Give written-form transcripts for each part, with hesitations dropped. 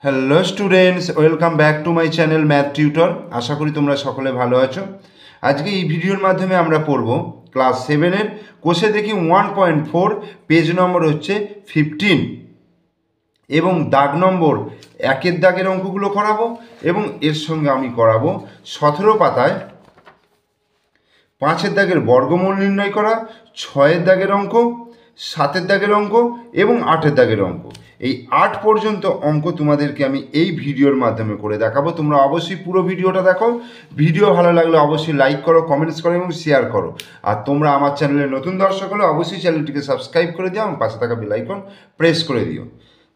Hello students, welcome back to my channel math tutor. আশা করি তোমরা সকলে ভালো আছো। আজকে এই ভিডিওর মাধ্যমে আমরা পড়ব ক্লাস 7-এর কোষে দেখি 1.4, পেজ নম্বর হচ্ছে 15 এবং দাগ নম্বর 1-এর দাগের অঙ্কগুলো করাবো এবং এর সঙ্গে আমি করাবো 17 পাতায় 5-এর দাগের বর্গমূল নির্ণয় করা, 6-এর দাগের অঙ্ক, 7-এর দাগের অঙ্ক এবং 8-এর দাগের অঙ্ক। এই 8 পর্যন্ত অঙ্ক তোমাদেরকে আমি এই ভিডিওর মাধ্যমে করে দেখাবো। তোমরা অবশ্যই পুরো ভিডিওটা দেখো। ভিডিও ভালো লাগলে অবশ্যই লাইক করো, কমেন্টস করো এবং শেয়ার করো। আর তোমরা আমার চ্যানেলে নতুন দর্শক হলে অবশ্যই চ্যানেলটিকে সাবস্ক্রাইব করে দিও এবং পাশে থাকা বেল আইকন প্রেস করে দিও।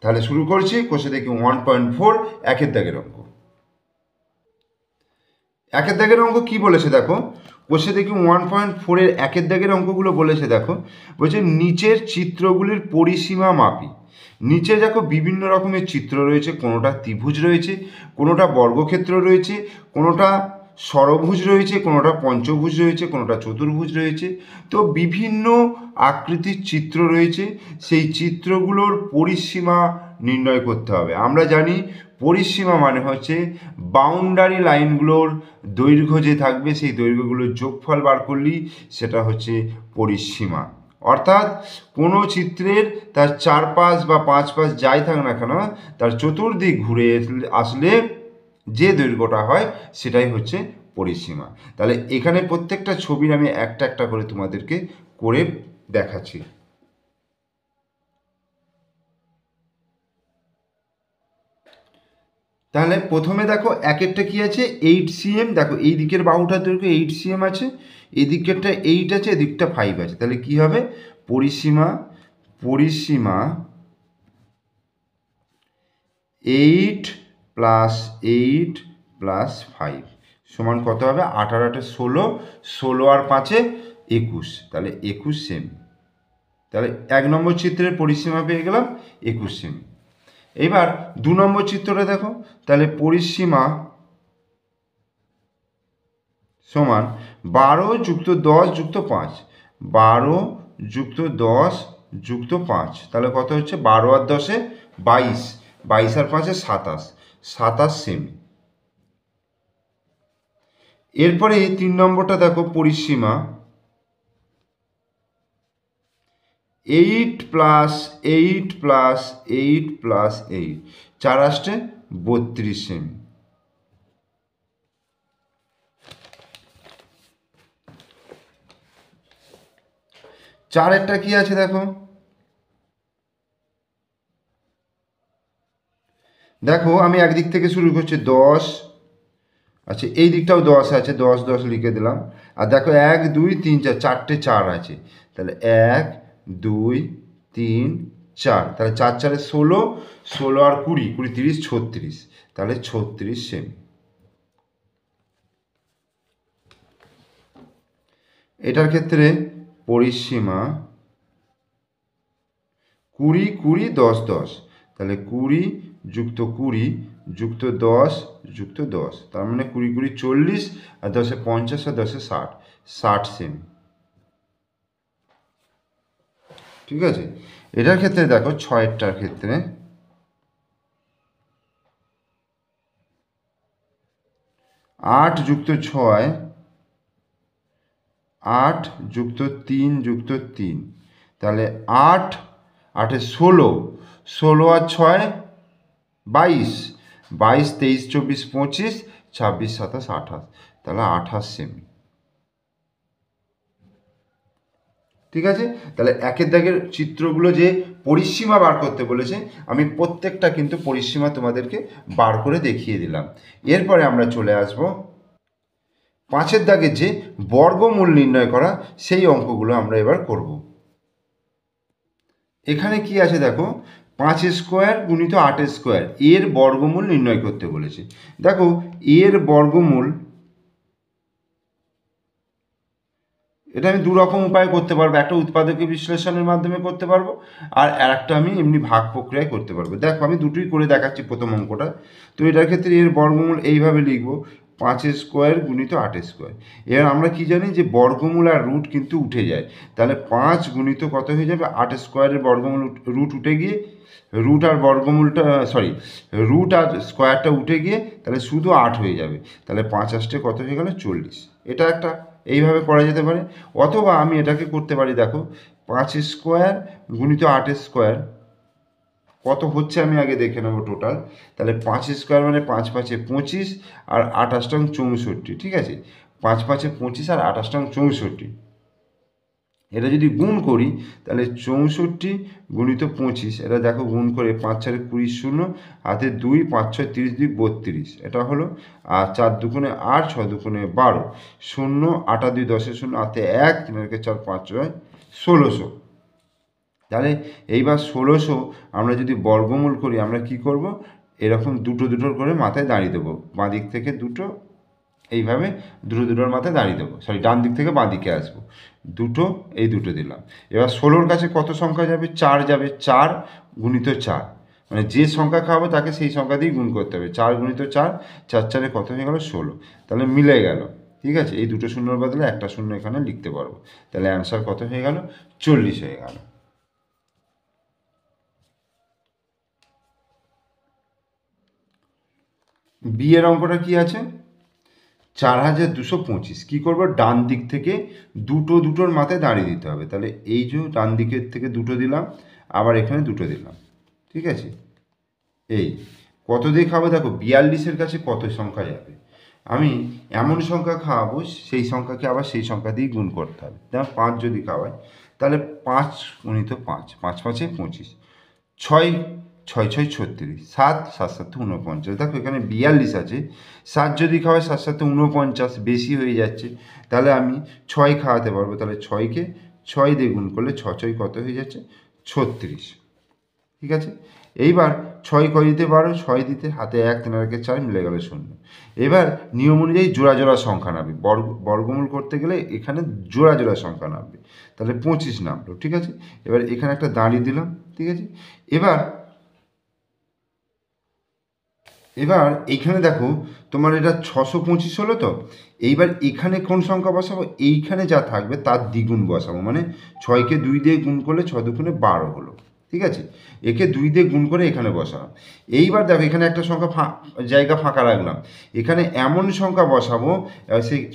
তাহলে শুরু করছি। কোষে দেখি 1.4, 1-এর দাগের অঙ্ক। 1-এর দাগের অঙ্ক কি বলেছে দেখো। কোষে দেখি 1.4-এর 1-এর দাগের অঙ্কগুলো বলেছে দেখো। বলছে নিচের চিত্রগুলির পরিসীমা মাপি। নিচে দেখো বিভিন্ন রকমের চিত্র রয়েছে, কোনোটা ত্রিভুজ রয়েছে, কোনোটা বর্গক্ষেত্র রয়েছে, কোনোটা ষড়ভুজ রয়েছে, কোনোটা পঞ্চভুজ রয়েছে, কোনোটা চতুর্ভুজ রয়েছে। তো বিভিন্ন আকৃতির চিত্র রয়েছে, সেই চিত্রগুলোর পরিসীমা নির্ণয় করতে হবে। আমরা জানি পরিসীমা মানে হচ্ছে বাউন্ডারি লাইনগুলোর দৈর্ঘ্য যে থাকবে সেই দৈর্ঘ্যগুলোর যোগফল বার করলেই সেটা হচ্ছে পরিসীমা। অর্থাৎ কোনো চিত্রের তার চারপাশ বা পাঁচ পাশ যাই থাক না কেন, তার চতুর্দিক ঘুরে আসলে যে দৈর্ঘ্যটা হয় সেটাই হচ্ছে পরিসীমা। তাহলে এখানে প্রত্যেকটা ছবির আমি একটা একটা করে তোমাদেরকে করে দেখাচ্ছি। তাহলে প্রথমে দেখো 1-এরটা কি আছে, 8 cm। দেখো এই দিকের বাহুটার দৈর্ঘ্য 8 cm আছে, এই দিকেরটা 8 আছে, এদিকটা 5 আছে। তাহলে কি হবে, পরিসীমা 8 + 8 + 5 সমান কত হবে, 8 আর 8 16, 16 আর 5 21, তাহলে 21 সেমি। তাহলে 1 নম্বর চিত্রের পরিসীমা পেয়ে গেলাম 21 সেমি। এবার 2 নম্বর চিত্রটা দেখো। তাহলে পরিসীমা সমান 12 + 10 + 5, 12 + 10 + 5, তাহলে কত হচ্ছে, 12 আর 10-এ 22, 22 আর 5-এ 27, 27 সেমি। এরপরে 3 নম্বরটা দেখো, পরিসীমা 8 + 8 + 8 + 8, 4 8-এ 32 সেমি। চারেরটা কি আছে দেখো। দেখো আমি একদিক থেকে শুরু করছি, 10, আচ্ছা এই দিকটাও 10 আছে, 10 10 লিখে দিলাম। আর দেখো 1 2 3 4, চারটে 4 আছে। তাহলে 1 2 3 4, তাহলে 4 4-এ 16, 16 আর 20, 20 30 36, তাহলে 36 সেমি। এটার ক্ষেত্রে পরিসীমা 20 20 10 10, তাহলে 20 + 20 + 10 + 10, তার মানে 20 20 40, আর 10-এ 50 আর 10-এ 60, 60 সেমি। ঠিক আছে। এটার ক্ষেত্রে দেখো 6-এরটার ক্ষেত্রে 8 + 6, 8 + 3 + 3, তাহলে 8 8-এ 16, 16 আর 6 22, 22 23 24 25, 26 27 28, তাহলে 28 সেমি। ঠিক আছে। তাহলে 1-এর দাগের চিত্রগুলো যে পরিসীমা বার করতে বলেছে, আমি প্রত্যেকটা কিন্তু পরিসীমা তোমাদেরকে বার করে দেখিয়ে দিলাম। এরপরে আমরা চলে আসব 5-এর দাগের যে বর্গমূল নির্ণয় করা, সেই অঙ্কগুলো আমরা এবার করব। এখানে কি আছে দেখো, 5² × 8² এর বর্গমূল নির্ণয় করতে বলেছে। দেখো এর বর্গমূল, এটা আমি দু রকম উপায়ে করতে পারবো। একটা উৎপাদকীয় বিশ্লেষণের মাধ্যমে করতে পারবো, আর একটা আমি এমনি ভাগ প্রক্রিয়ায় করতে পারবো। দেখো আমি দুটোই করে দেখাচ্ছি প্রথম অঙ্কটা। তো এটার ক্ষেত্রে এর বর্গমূল এইভাবে লিখবো, 5² × 8²। এবার আমরা কি জানি যে বর্গমূল আর রুট কিন্তু উঠে যায়। তাহলে 5 × কত হয়ে যাবে, 8² বর্গমূল রুট উঠে গিয়ে রুট আর বর্গমূলটা সরি রুট আর স্কোয়ারটা উঠে গিয়ে তাহলে শুধু 8 হয়ে যাবে। তাহলে 5 8 কত হয়ে গেল 40। এটা একটা এইভাবে করা যেতে পারে। অথবা আমি এটাকে করতে পারি, দেখো 5 স্কোয়ার গুণিত 8 স্কোয়ার কত হচ্ছে আমি আগে দেখে নেবো টোটাল। তাহলে 5 স্কোয়ার মানে 5 5 25 আর 28 64, ঠিক আছে। 5 5 25 আর 28 64, এটা যদি গুণ করি তাহলে 64 গুণিত 25, এটা দেখো গুণ করে 5 4 20 শূন্য, হাতে 2, 5 6 30 2 32, এটা হলো। আর 4 দুগুণে 8, 6 দুগুণে 12, শূন্য 8 2 10 শূন্য, হাতে 1, 3 4 5 6 1600। তাহলে এইবার 1600 আমরা যদি বর্গমূল করি আমরা কি করব, এরকম দুটো দুটোর করে মাথায় দাঁড়িয়ে দেবো, বাঁ দিক থেকে দুটো, এইভাবে দুটো দুটোর মাথায় দাঁড়িয়ে দেবো, সরি ডান দিক থেকে বাঁ দিকে আসবো, দুটো এই দুটো দিলাম। এবার 16-র কাছে কত সংখ্যা যাবে, 4 যাবে, 4 গুণিত 4, মানে যে সংখ্যা খাওয়াবো তাকে সেই সংখ্যা দিয়েই গুণ করতে হবে। 4 গুণিত 4, 4 4 কত হয়ে গেল 16, তাহলে মিলে গেল, ঠিক আছে। এই দুটো শূন্যর বদলে একটা শূন্য এখানে লিখতে পারবো, তাহলে অ্যান্সার কত হয়ে গেল 40 হয়ে গেল। বি এর অঙ্কটা কি আছে, 4225, কী করবো, ডান দিক থেকে দুটো দুটোর মাথায় দাঁড়িয়ে দিতে হবে। তাহলে এই যে ডান দিকের থেকে দুটো দিলাম, আবার এখানে দুটো দিলাম, ঠিক আছে। এই কত দিয়ে খাবো, দেখো 42-এর কাছে কত সংখ্যা যাবে, আমি এমন সংখ্যা খাওয়াবো সেই সংখ্যাকে আবার সেই সংখ্যা দিয়ে গুণ করতে হবে। যেমন 5 যদি খাওয়াই তাহলে 5 গুণিত 5, 5 5 25, 6 6 6 36, 7 7 7 49, দেখো এখানে 42 আছে, 7 যদি খাওয়াই 7 7 49, বেশি হয়ে যাচ্ছে, তাহলে আমি 6 খাওয়াতে পারবো। তাহলে 6কে 6 দিয়ে গুণ করলে 6 6 কত হয়ে যাচ্ছে 36, ঠিক আছে। এইবার 6 কয় দিতে পারো, 6 দিতে, হাতে 1 3 আর 4 মিলে গেল 0। এবার নিয়ম অনুযায়ী জোড়া জোড়া সংখ্যা নামবে, বর্গমূল করতে গেলে এখানে জোড়া জোড়া সংখ্যা নামবে, তাহলে 25 নামলো, ঠিক আছে। এবার এখানে একটা দাঁড়িয়ে দিলাম, ঠিক আছে। এবার এবার এইখানে দেখো তোমার এটা 625 হলো তো, এইবার এখানে কোন সংখ্যা বসাবো, এইখানে যা থাকবে তার দ্বিগুণ বসাবো, মানে 6কে 2 দিয়ে গুণ করলে 6 দুগুণে 12 হলো, ঠিক আছে। একে 2 দিয়ে গুণ করে এখানে বসালাম। এইবার দেখো এখানে একটা সংখ্যা জায়গা ফাঁকা রাখলাম, এখানে এমন সংখ্যা বসাবো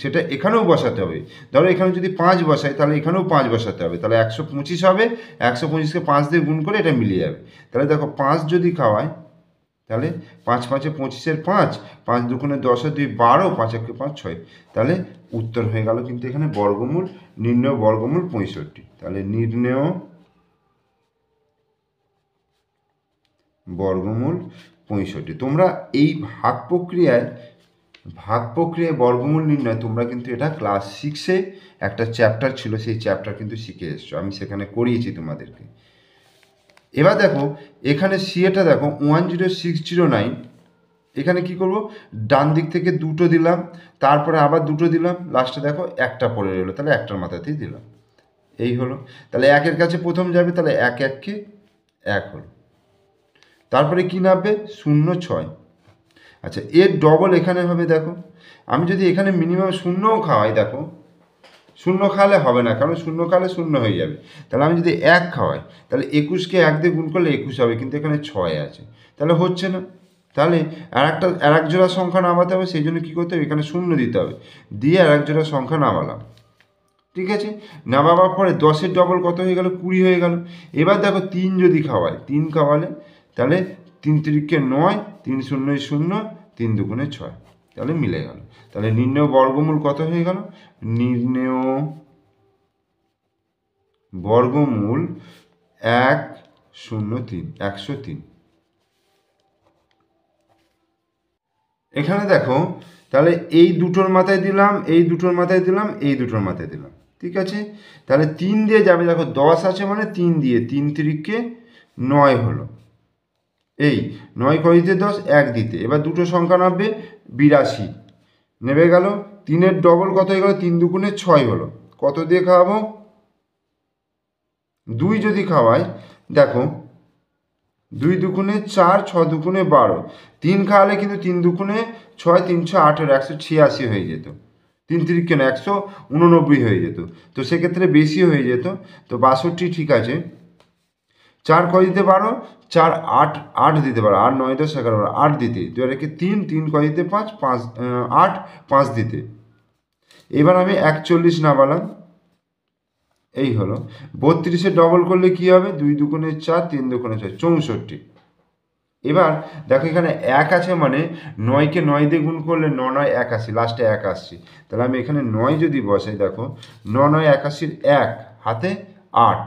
সেটা এখানেও বসাতে হবে। ধরো এখানে যদি 5 বসাই তাহলে এখানেও 5 বসাতে হবে, তাহলে 125 হবে, 125কে 5 দিয়ে গুণ করে এটা মিলিয়ে যাবে। তাহলে দেখো 5 যদি খাওয়ায় তাহলে 5 5 25-এর 5, 5 দুগুণে 10 2 12, 5 1 5 6, তাহলে উত্তর হয়ে গেল কিন্তু এখানে বর্গমূল, নির্ণেয় বর্গমূল 65। তাহলে নির্ণেয় বর্গমূল 65। তোমরা এই ভাগ প্রক্রিয়ায় বর্গমূল নির্ণয় তোমরা কিন্তু এটা ক্লাস 6-এ একটা চ্যাপ্টার ছিল, সেই চ্যাপ্টার কিন্তু শিখে এসছো, আমি সেখানে করিয়েছি তোমাদেরকে। এবার দেখো এখানে সিএটা দেখো 10609, এখানে কি করব, ডান দিক থেকে দুটো দিলাম, তারপরে আবার দুটো দিলাম, লাস্টে দেখো একটা পড়ে রইলো, তাহলে একটার মাথাতেই দিলাম, এই হলো। তাহলে 1-এর কাছে প্রথম যাবে, তাহলে 1 1-কে 1 হলো, তারপরে কি নামবে 0 6। আচ্ছা এর ডবল এখানে হবে, দেখো আমি যদি এখানে মিনিমাম শূন্যও খাওয়াই, দেখো শূন্য খাওয়ালে হবে না, কারণ শূন্য খাওয়ালে শূন্য হয়ে যাবে। তাহলে আমি যদি 1 খাওয়াই তাহলে 21-কে 1 দিয়ে গুণ করলে 21 হবে, কিন্তু এখানে 6 আছে, তাহলে হচ্ছে না। তাহলে আর এক জোড়া সংখ্যা নামাতে হবে, সেই জন্য কী করতে হবে, এখানে শূন্য দিতে হবে, দিয়ে আর এক জোড়া সংখ্যা নামালাম, ঠিক আছে। নামাবার পরে 10-এর ডবল কত হয়ে গেল, 20 হয়ে গেল। এবার দেখো 3 যদি খাওয়াই, 3 খাওয়ালে তাহলে 3 3-কে 9, 3 0 0, 3 দুগুণে 6, তাহলে মিলে গেল। তাহলে নির্ণেয় বর্গমূল কত হয়ে গেল, নির্ণেয় বর্গমূল 103, 103। এখানে দেখো তাহলে এই দুটোর মাথায় দিলাম, এই দুটোর মাথায় দিলাম, এই দুটোর মাথায় দিলাম, ঠিক আছে। তাহলে 3 দিয়ে যাবে, দেখো 10 আছে মানে 3 দিয়ে, 3 3-কে 9 হলো, এই 9 কয় দিতে 10, 1 দিতে। এবার দুটো সংখ্যা নামবে 82, নেমে গেল। 3-এর ডবল কত হয়ে গেল, 3 দুগুণে 6 হলো, কত দিয়ে খাওয়াবো, 2 যদি খাওয়াই, দেখো 2 দুগুণে 4, 6 দুগুণে 12, 3 খাওয়ালে কিন্তু 3 দুগুণে 6, 3 6 18, 186 হয়ে যেত, 3 3 কেন 189 হয়ে যেত, তো সেক্ষেত্রে বেশি হয়ে যেত, তো 62 ঠিক আছে। চার কয় দিতে পারো, চার আট, আট দিতে পারো, আট নয় দশ এগারো বারো, আট দিতে, দুই আর একে তিন, তিন কয় দিতে পাঁচ, পাঁচ আট, পাঁচ দিতে। এবার আমি 41 নামালাম, এই হলো। 32-এ ডবল করলে কি হবে, দুই দুগুণে চার, তিন দুগুণে ছয়, 64। এবার দেখো এখানে এক আছে মানে নয়কে নয় দিয়ে গুণ করলে ন নয় একাশি, লাস্টে এক আসছে, তাহলে আমি এখানে নয় যদি বসাই, দেখো ন নয় একাশির এক, হাতে আট,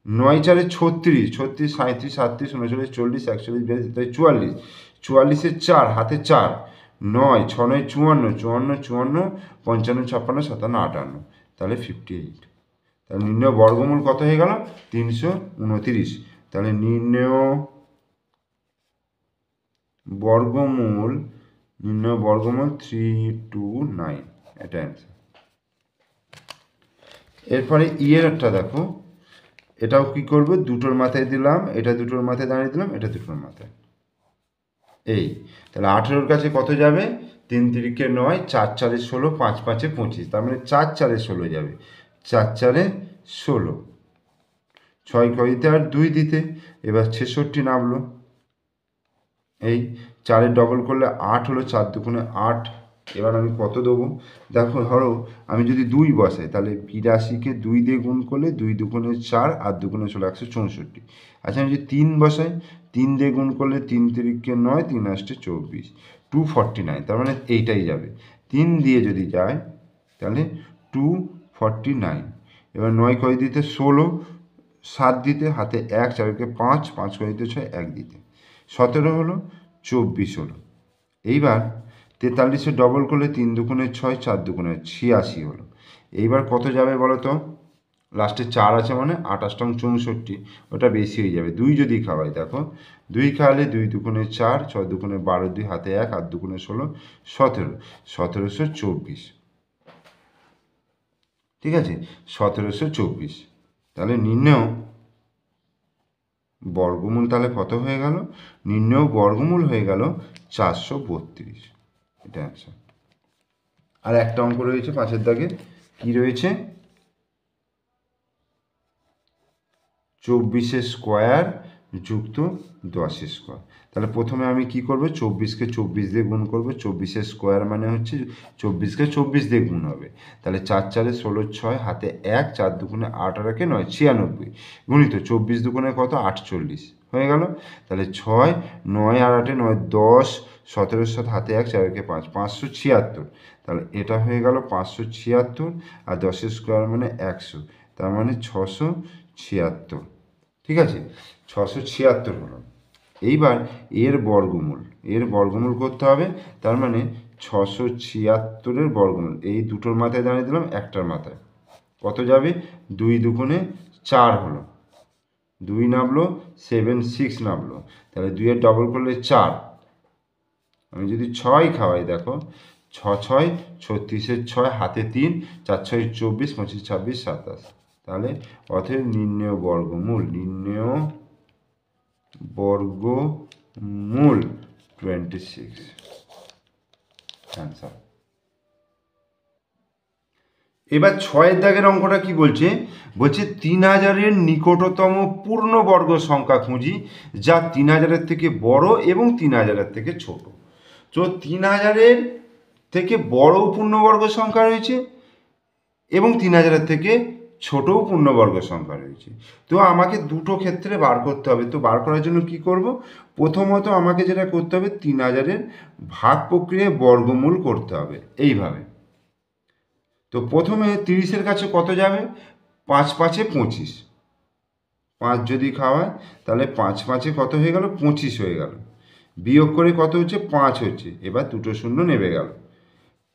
নয় চারে 36, 36 37 38 39 40 41 42 44, 44-এর চার, হাতে চার, নয় ছ নয় 54, 54 54 55 56 57 58, তাহলে 58। তাহলে নির্ণয় বর্গমূল কত হয়ে গেল, 329। তাহলে নির্ণয় বর্গমূল 329, এটা অ্যান্সার। এরপরে ইয়েরটা দেখো, এটাও কি করবে, দুটোর মাথায় দিলাম, এটা দুটোর মাথায় দাঁড়িয়ে দিলাম, এটা দুটোর মাথায়, এই। তাহলে 18-র কাছে কত যাবে, 3 তিরিকে 9, 4 4-এ 16, 5 5-এ 25, তার মানে 4 4-এ 16 যাবে, 4 4-এ 16, 6 কয় দিতে আর 2 দিতে, এবার 66 নামলো, এই 4-এর ডবল করলে 8 হলো, 4 দুগুণে 8। এবার আমি কত দেবো, দেখো ধরো আমি যদি 2 বসাই, তাহলে 82-কে 2 দিয়ে গুণ করলে 2 দুগুণে 4 আর দুগুণে 16, 164। আচ্ছা আমি যদি 3 বসাই, 3 দিয়ে গুণ করলে 3 তিরিকে 9, 3 আষ্টে 24, 249, তার মানে এইটাই যাবে। 3 দিয়ে যদি যায় তাহলে 249। এবার 9 কয় দিতে 16, 7 দিতে, হাতে 1, 4-কে 5, 5 কয় দিতে 6, 1 দিতে, 17 হলো, 24 হলো। এইবার 43-এ ডবল করলে 3 দুগুণে 6, 4 দুগুণে 86 হলো। এইবার কত যাবে বলো তো, লাস্টে 4 আছে মানে 28 64, ওটা বেশি হয়ে যাবে। 2 যদি খাওয়াই, দেখো 2 খাওয়ালে 2 দুগুণে 4, 6 দুগুণে 12, 2 হাতে 1, 8 দুগুণে 16, 17, 1724। ঠিক আছে, 1724। তাহলে নির্ণয় বর্গমূল তাহলে কত হয়ে গেল, নির্ণয় বর্গমূল হয়ে গেল 432, এটা অ্যান্সার। আর একটা অঙ্ক রয়েছে 5-এর দাগে, কি রয়েছে, 24 স্কোয়ার যুক্ত 10 স্কোয়ার। তাহলে প্রথমে আমি কি করব, 24-কে 24 দিয়ে গুণ করব, 24 স্কোয়ার মানে হচ্ছে 24-কে 24 দিয়ে গুণ হবে, তাহলে 4 4-এ 16, 6 হাতে 1, 4 দুগুণে 8 আর 1-এ 9, 96 গুণিত 24 দুগুণে কত, 48 হয়ে গেল। তাহলে 6, 9 আর 8-এ 9, 10, 17-এর সাথে হাতে 1, 4-একে 5, 576। তাহলে এটা হয়ে গেল 576, আর 10 স্কোয়ার মানে 100, তার মানে 676। ঠিক আছে, 676 হলো। এইবার এর বর্গমূল করতে হবে, তার মানে 676-এর বর্গমূল, এই দুটোর মাথায় দাঁড়িয়ে দিলাম, একটার মাথায় কত যাবে, 2 দুগুণে 4 হলো, 2 নামলো, 7 6 নামলো, তাহলে 2-এর ডবল করলে 4। আমি যদি 6 খাওয়াই, দেখো 6 6, 36-এর 6, হাতে 3, 4 6 24, 25 26 27, তাহলে অতএব নির্ণেয় বর্গমূল 26, অ্যান্সার। এবার 6-এর দাগের অঙ্কটা কি বলছে, বলছে 3000-এর নিকটতম পূর্ণবর্গ সংখ্যা খুঁজি যা 3000-এর থেকে বড় এবং 3000-এর থেকে ছোট। তো 3000-এর থেকে বড়ও পূর্ণবর্গ সংখ্যা রয়েছে এবং 3000-এর থেকে ছোটও পূর্ণবর্গ সংখ্যা রয়েছে। তো আমাকে দুটো ক্ষেত্রে বার করতে হবে। তো বার করার জন্য কি করব, প্রথমত আমাকে যেটা করতে হবে, 3000-এর ভাগ প্রক্রিয়ায় বর্গমূল করতে হবে এইভাবে। তো প্রথমে 30-এর কাছে কত যাবে, 5 5-এ 25, 5 যদি খাওয়ায় তাহলে 5 5-এ কত হয়ে গেল, 25 হয়ে গেল, বিয়োগ করে কত হচ্ছে, 5 হচ্ছে, এবার দুটো শূন্য নেমে গেল।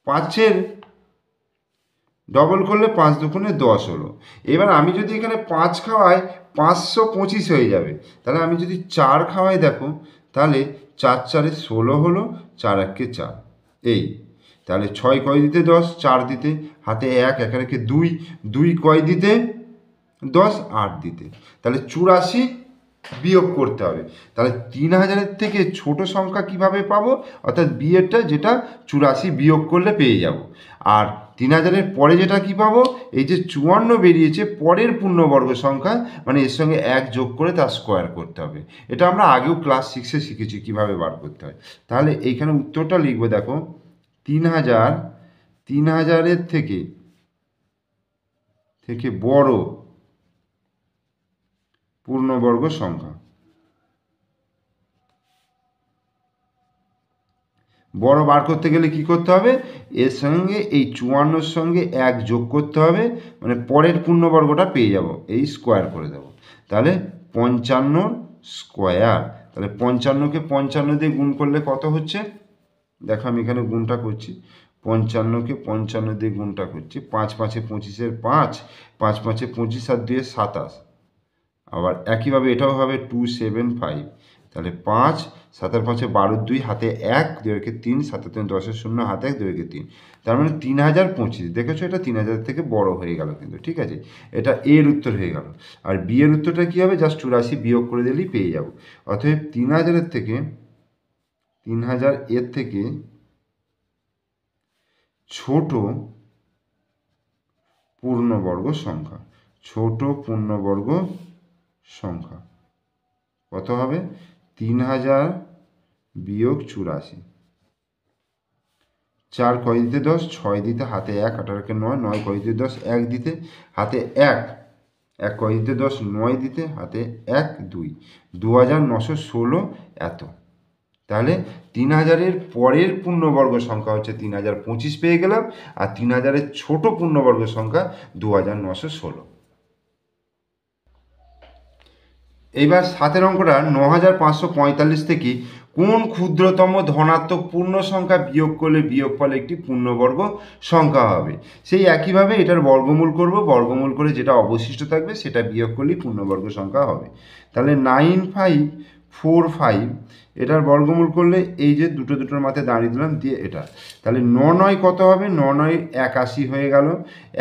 5-এর ডবল করলে 5 দুগুণে 10 হলো। এবার আমি যদি এখানে 5 খাওয়াই, 525 হয়ে যাবে। তাহলে আমি যদি 4 খাওয়াই, দেখো তাহলে 4 4-এ 16 হলো, 4 1-কে 4, এই। তাহলে 6 কয় দিতে 10, 4 দিতে, হাতে 1, 1 রেখে 2, 2 কয় দিতে 10, 8 দিতে, তাহলে 84 বিয়োগ করতে হবে। তাহলে 3000-এর থেকে ছোট সংখ্যা কিভাবে পাবো, অর্থাৎ বিয়েরটা যেটা 84 বিয়োগ করলে পেয়ে যাব। আর 3000-এর পরে যেটা কি পাবো, এই যে 54 বেরিয়েছে পরের পূর্ণবর্গ সংখ্যা, মানে এর সঙ্গে 1 যোগ করে তার স্কোয়ার করতে হবে। এটা আমরা আগেও ক্লাস 6-এ শিখেছি কিভাবে বার করতে হয়। তাহলে এইখানে উত্তরটা লিখবো, দেখো 3000-এর থেকে বড় পূর্ণবর্গ সংখ্যা, বড় বার করতে গেলে কি করতে হবে, এর সঙ্গে এই 54-র সঙ্গে 1 যোগ করতে হবে, মানে পরের পূর্ণবর্গটা পেয়ে যাব, এই স্কোয়ার করে দেব। তাহলে 55 স্কোয়ার। তাহলে 55কে 55 দিয়ে গুণ করলে কত হচ্ছে, দেখো আমি এখানে গুণটা করছি, 55কে 55 দিয়ে গুণটা করছি, 5 5-এ 25-এর 5, 5 5-এ 25 আর 2-এ 27। আবার একইভাবে এটাও হবে 275। তাহলে 5, 7 আর 5-এ 12, 2 হাতে 1, 2 একে 3, 7 3 10-এর 0 হাতে 1, 2 একে 3। তার মানে 3025। দেখেছো এটা 3000 থেকে বড় হয়ে গেল কিন্তু, ঠিক আছে, এটা এর উত্তর হয়ে গেল। আর বি এর উত্তরটা কী হবে, জাস্ট 84 বিয়োগ করে দিলেই পেয়ে যাব। অতএব 3000-এর থেকে ছোট পূর্ণবর্গ সংখ্যা, ছোট পূর্ণবর্গ সংখ্যা কত হবে, 3000 বিয়োগ 84। 4 কয় দিতে 10, 6 দিতে হাতে 1, 18-কে 9, 9 কয় দিতে 10, 1 দিতে হাতে 1, 1 কয় দিতে 10, 9 দিতে হাতে 1, 2, 2916 এত। তাহলে 3000-এর পরের পূর্ণবর্গ সংখ্যা হচ্ছে 3025 পেয়ে গেলাম, আর 3000-এর ছোট পূর্ণবর্গ সংখ্যা 2916। এইবার 7-এর অঙ্কটা 9545 থেকে কোন ক্ষুদ্রতম ধনাত্মক পূর্ণ সংখ্যা বিয়োগ করলে বিয়োগফল একটি পূর্ণবর্গ সংখ্যা হবে। সেই একইভাবে এটার বর্গমূল করব, বর্গমূল করে যেটা অবশিষ্ট থাকবে সেটা বিয়োগ করলেই পূর্ণবর্গ সংখ্যা হবে। তাহলে 9545 এটার বর্গমূল করলে এই যে দুটোর মাথায় দাঁড়িয়ে দিলাম, দিয়ে এটা, তাহলে 9 কত হবে, 9 81 হয়ে গেল।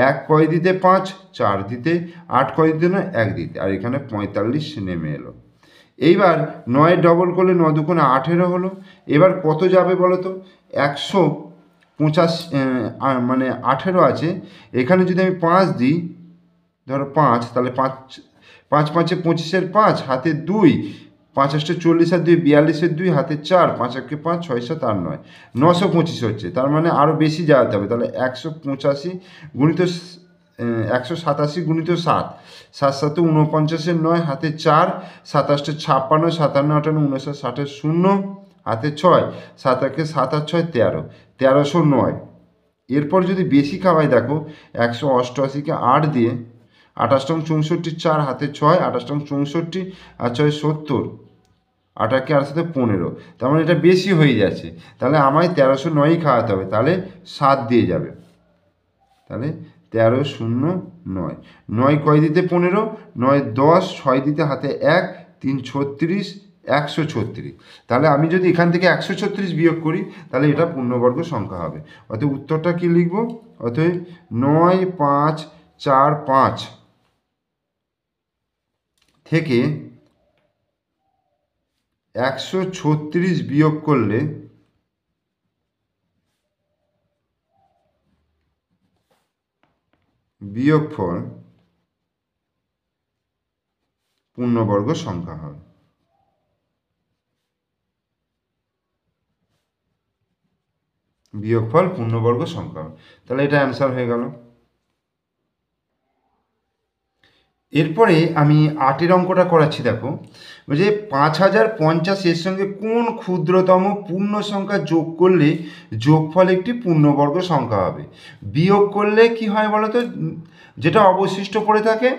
1 কয় দিতে 5, 4 দিতে, 8 কয় দিতে না 1 দিতে, আর এখানে 45 নেমে এলো। এইবার 9 ডবল করলে 9 দুগুণে 18 হলো। এবার কত যাবে বলো তো, 185, মানে 18 আছে, এখানে যদি আমি 5 দিই, ধরো 5, তাহলে 5 5 5-এ 25-এর 5 হাতে 2, 5 8-এ 40 আর 2 42-এর 2 হাতে 4, 5 1-এ 5, 6 7 8 9, 925 হচ্ছে। তার মানে আরও বেশি যাওয়াতে হবে। তাহলে 185 গুণিত 187 গুণিত 7, 7 7-এ 49-এর 9 হাতে 4, 7 8-এ 56, 57 58 59 60-এর 0 হাতে 6, 7 1-এ 7 আর 6 13, 1309। এরপর যদি বেশি খাওয়াই, দেখো 188-কে 8 দিয়ে, 28 64, 4 হাতে 6, 28 64 আর 6 70, 8 আর সাথে 15, তার মানে এটা বেশি হয়ে যাচ্ছে। তাহলে আমায় 1309ই খাওয়াতে হবে, তাহলে 7 দিয়ে যাবে। তাহলে 1309, 9 কয় দিতে 15, 9 10, 6 দিতে হাতে 1, 3 36, 136। তাহলে আমি যদি এখান থেকে 136 বিয়োগ করি, তাহলে এটা পূর্ণবর্গ সংখ্যা হবে। অতএব উত্তরটা কি লিখব, অতএব 9545 থেকে 136 বিয়োগ করলে বিয়োগফল পূর্ণবর্গ সংখ্যা হবে। বিয়োগফল পূর্ণবর্গ সংখ্যা হবে। তাহলে এটা অ্যান্সার হয়ে গেল। এরপরে আমি 8-এর অঙ্কটা করাচ্ছি, দেখো যে 5050 এর সঙ্গে কোন ক্ষুদ্রতম পূর্ণ সংখ্যা যোগ করলে যোগফল একটি পূর্ণবর্গ সংখ্যা হবে। বিয়োগ করলে কি হয় বলো তো, যেটা অবশিষ্ট পড়ে থাকে,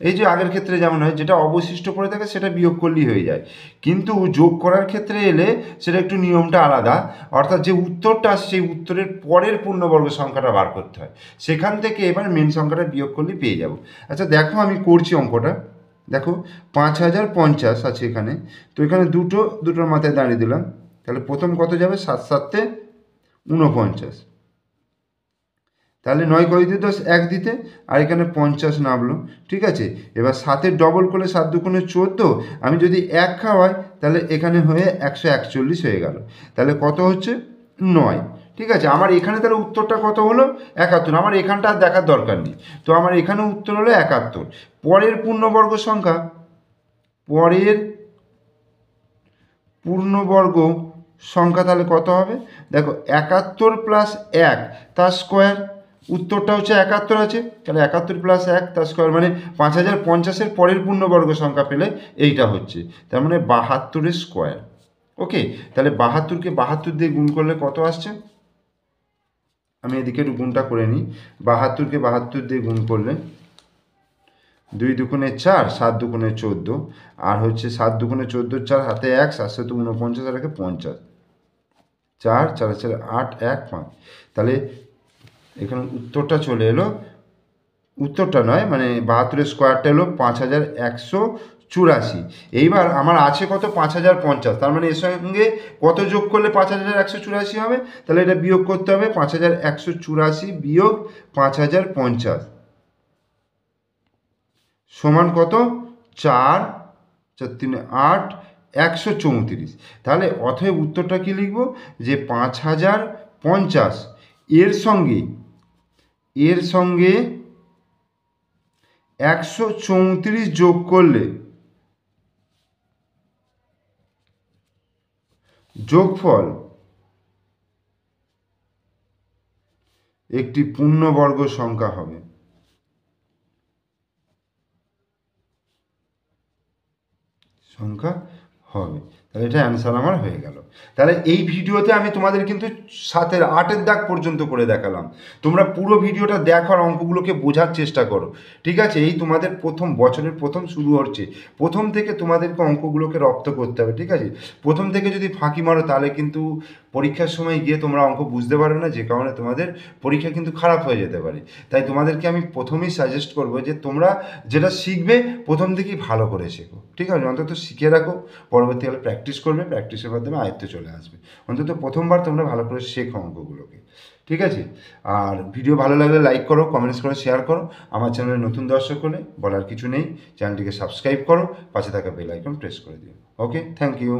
এই যে আগের ক্ষেত্রে যেমন হয়, যেটা অবশিষ্ট পড়ে থাকে সেটা বিয়োগ করলেই হয়ে যায়, কিন্তু যোগ করার ক্ষেত্রে এলে সেটা একটু নিয়মটা আলাদা। অর্থাৎ যে উত্তরটা আসে সেই উত্তরের পরের পূর্ণবর্গ সংখ্যাটা বার করতে হয়, সেখান থেকে এবার মেন সংখ্যাটা বিয়োগ করলেই পেয়ে যাব। আচ্ছা দেখো আমি করছি অঙ্কটা, দেখো 5050 আছে এখানে, তো এখানে দুটোর মাথায় দাঁড়িয়ে দিলাম। তাহলে প্রথম কত যাবে, 7 7-এ 49, তাহলে 9 কয় দিয়ে 10, 1 দিতে, আর এখানে 50 নামলো। ঠিক আছে, এবার 7-এর ডবল করলে 7 দুগুণে 14, আমি যদি 1 খাওয়াই তাহলে এখানে হয়ে 141 হয়ে গেল। তাহলে কত হচ্ছে? 9। ঠিক আছে, আমার এখানে তাহলে উত্তরটা কত হলো? 71। আমার এখানটা আর দেখার দরকার নেই, তো আমার এখানে উত্তর হলো 71। পরের পূর্ণবর্গ সংখ্যা, পরের পূর্ণবর্গ সংখ্যা তাহলে কত হবে? দেখো 71 প্লাস 1 তার স্কোয়ার, উত্তরটা হচ্ছে 71 আছে, তাহলে 71 প্লাস 1 তার স্কোয়ার মানে 5050-এর পরের পূর্ণবর্গ সংখ্যা পেলে এইটা হচ্ছে, তার মানে 72-এর স্কোয়ার। ওকে, তাহলে 72কে 72 দিয়ে গুণ করলে কত আসছে? আমি এদিকে একটু গুণটা করে নিই। 72কে 72 দিয়ে গুণ করলে 2 দুগুণে 4, 7 দুগুণে 14, আর হচ্ছে 7 দুগুণে 14, 4 হাতে 1, 7 7 49 আর 50, 4 4 4 8 1 5। তাহলে এখানে উত্তরটা চলে এলো, উত্তরটা নয় মানে 72-এর স্কোয়ারটা এলো 5184। এইবার আমার আছে কত? 5050, তার মানে এর সঙ্গে কত যোগ করলে 5184 হবে? তাহলে এটা বিয়োগ করতে হবে, 5184 বিয়োগ 5050 সমান কত? 4 4 3 8 134। তাহলে অতএব উত্তরটা কি লিখব? যে 5050 এর সঙ্গে 134 যোগ করলে যোগফল একটি পূর্ণবর্গ সংখ্যা হবে। তাহলে এটা অ্যান্সার আমার হয়ে গেল। তাহলে এই ভিডিওতে আমি তোমাদের কিন্তু 7-এর 8-এর দাগ পর্যন্ত করে দেখালাম। তোমরা পুরো ভিডিওটা দেখো আর অঙ্কগুলোকে বোঝার চেষ্টা করো। ঠিক আছে, এই তোমাদের প্রথম বছরের প্রথম শুরু হচ্ছে, প্রথম থেকে তোমাদেরকে অঙ্কগুলোকে রপ্ত করতে হবে। ঠিক আছে, প্রথম থেকে যদি ফাঁকি মারো তাহলে কিন্তু পরীক্ষার সময় গিয়ে তোমরা অঙ্ক বুঝতে পারবে না, যে কারণে তোমাদের পরীক্ষা কিন্তু খারাপ হয়ে যেতে পারে। তাই তোমাদেরকে আমি প্রথমেই সাজেস্ট করবো যে তোমরা যেটা শিখবে প্রথম থেকেই ভালো করে শেখো। ঠিক আছে, অন্তত শিখে রাখো, পরবর্তীকালে প্র্যাকটিস করবে, প্র্যাকটিসের মাধ্যমে আয়ত্তে চলে আসবে। অন্তত প্রথমবার তোমরা ভালো করে শেখো অঙ্কগুলোকে। ঠিক আছে, আর ভিডিও ভালো লাগলে লাইক করো, কমেন্টস করো, শেয়ার করো। আমার চ্যানেলে নতুন দর্শক হলে বলার কিছু নেই, চ্যানেলটিকে সাবস্ক্রাইব করো, পাশে থাকা বেল আইকন প্রেস করে দিও। ওকে, থ্যাংক ইউ।